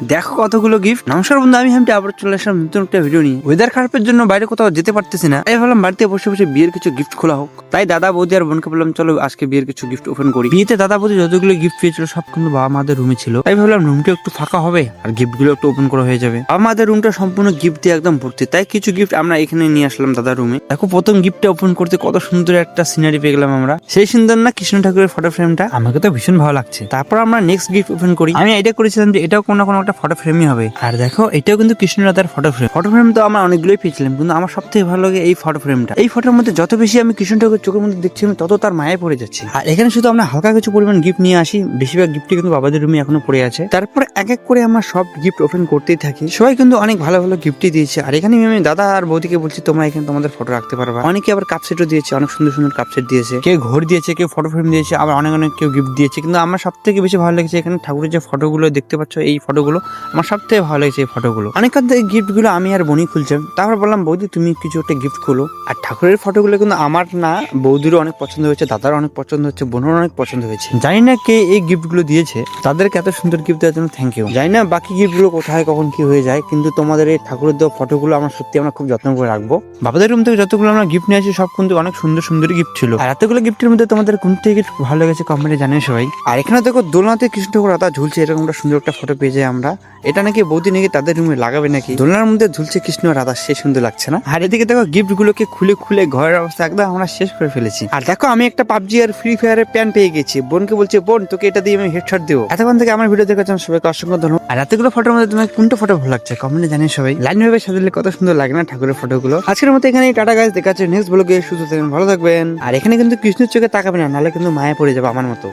দেখো কতগুলো গিফট। নমস্কার বন্ধু, আমি হামটি আবার চলে আসলাম নতুন একটা ভিডিও নিয়ে। ওয়েদার খারাপের জন্য বাইরে কোথাও যেতে পারতেছি না, তাই ভাবলাম বাড়িতে বসে বসে বিয়ের কিছু গিফট খোলা হোক। তাই দাদা বৌদি আর বোনকে বললাম চলো আজকে বিয়ের কিছু গিফট ওপেন করি। বিয়েতে দাদা বৌদি যতগুলো গিফট পেয়েছিল সব কিন্তু বাবা মাদের রুমে ছিল, তাই ভাবলাম রুমটা একটু ফাঁকা হবে আর গিফট গুলো একটু ওপেন করা হয়ে যাবে। বাবা মাদের রুমটা সম্পূর্ণ গিফট দিয়ে একদম ভর্তি, তাই কিছু গিফট আমরা এখানে নিয়ে আসলাম দাদার রুমে। দেখো প্রথম গিফটটা ওপেন করতে কত সুন্দর একটা সিনারি পেয়ে গেলাম আমরা। সেই সুন্দর না কৃষ্ণ ঠাকুরের ফটো ফ্রেমটা, আমাকে তো ভীষণ ভালো লাগছে। তারপর আমরা নেক্সট গিফট ওপেন করি। আমি আইডিয়া করেছিলাম যে এটাও কোনো না কোনো একটা ফটো ফ্রেমই হবে। আর দেখো এটাও কিন্তু কৃষ্ণ রাধার ফটো ফ্রেম। ফটো ফ্রেম তো আমরা অনেকগুলোই পেয়েছিলাম, কিন্তু আমার সব থেকে ভালো লাগে এই ফটো ফ্রেমটা। এই ফটোর মধ্যে যত বেশি আমি কৃষ্ণ ঠাকুরের চোখের মধ্যে দেখছি আমি তত তার মায়ে পড়ে যাচ্ছে। আর এখানে শুধু আমরা হালকা কিছু পরিমাণ গিফট নিয়ে আসি, বেশিরভাগ গিফটই কিন্তু বাবাদের রুমে এখনো পড়ে আছে। তারপর এক এক করে আমরা সব গিফট ওপেন করতেই থাকি। সবাই কিন্তু অনেক ভালো ভালো গিফটই দিয়েছে। আর এখানে আমি দাদা আর বৌদিকে বলছি তোমরা এখানে তোমাদের ফটো রাখতে পারবা। অনেকে আবার কাপ সেটও দিয়েছে, অনেক সুন্দর সুন্দর কাপ সেট দিয়েছে, কেউ ঘড়ি দিয়েছে, কেউ ফটো ফ্রেম দিয়েছে, আবার অনেক অনেক কেউ গিফট দিয়েছে। কিন্তু আমার সব থেকে বেশি ভালো লেগেছে এখানে ঠাকুরের যে ফটোগুলো দেখতে পাচ্ছ, এই ফটোগুলো আমার সব থেকে ভালো লেগেছে। এই ফটোগুলো অনেকক্ষণ থেকে গিফট গুলো আমি আর বোনই খুলছিলাম। তারপর বললাম বৌদি তুমি কিছু একটা গিফট খুলো। আর ঠাকুরের ফটোগুলো কিন্তু আমার না, বৌদিরও অনেক পছন্দ হয়েছে, দাদারও অনেক পছন্দ হচ্ছে, বোনেরও অনেক পছন্দ হয়েছে। জানি না কে এই গিফট গুলো দিয়েছে, তাদেরকে এত সুন্দর গিফট দেওয়ার জন্য থ্যাংক ইউ। জানি না বাকি গিফট গুলো কোথায় কখন কি হয়ে যায়, কিন্তু তোমাদের এই ঠাকুরের দেওয়া ফটোগুলো আমরা সত্যি আমরা খুব যত্ন করে রাখবো। বাবাদের রুম থেকে যতগুলো আমরা গিফট নিয়ে আসি সব কিন্তু অনেক সুন্দর সুন্দর গিফট ছিল। আর এতগুলো গিফটের মধ্যে তোমাদের কোনটা গিফট ভালো লেগেছে কমেন্টে জানিয়ে সবাই। আর এখানে দেখো দোলনাতে কৃষ্ণ ঠাকুর রাধা ঝুলছে, এরকম একটা সুন্দর একটা ফটো পেয়ে যাই আমরা। এটা নাকি বৌদি নাকি তাদের রুমে লাগাবে নাকি। দোলনার মধ্যে ঝুলছে কৃষ্ণ রাধা, সে সুন্দর লাগছে না? আর এদিকে দেখো গিফট গুলোকে খুলে খুলে ঘরের অবস্থা একদম আমরা শেষ করে ফেলেছি। আর দেখো আমি একটা পাবজি আর ফ্রি ফায়ারের প্যান পেয়ে গেছি। বোনকে বলছে বোন তোকে এটা দিয়ে আমি হেডশট দেবো। এতক্ষণ থেকে আমার ভিডিও দেখার জন্য সবাইকে অসংখ্য ধন্যবাদ। আর এতগুলো ফটোর মধ্যে তোমার কোনটা ফটো ভালো লাগছে কমেন্টে জানিয়ে সবাই। লাইন ভাবে সাজালে কত সুন্দর লাগে না ঠাকুরের ফটোগুলো। আজকের মতো এখানে টাটা গাইস, দেখা যাচ্ছে নেক্সট ব্লগে। সুস্থ থাকবেন, ভালো থাকবেন। আর এখানে কিন্তু কৃষ্ণের চোখে তাকাবে না, নাহলে কিন্তু মায়া পড়ে যাবে আমার মতো।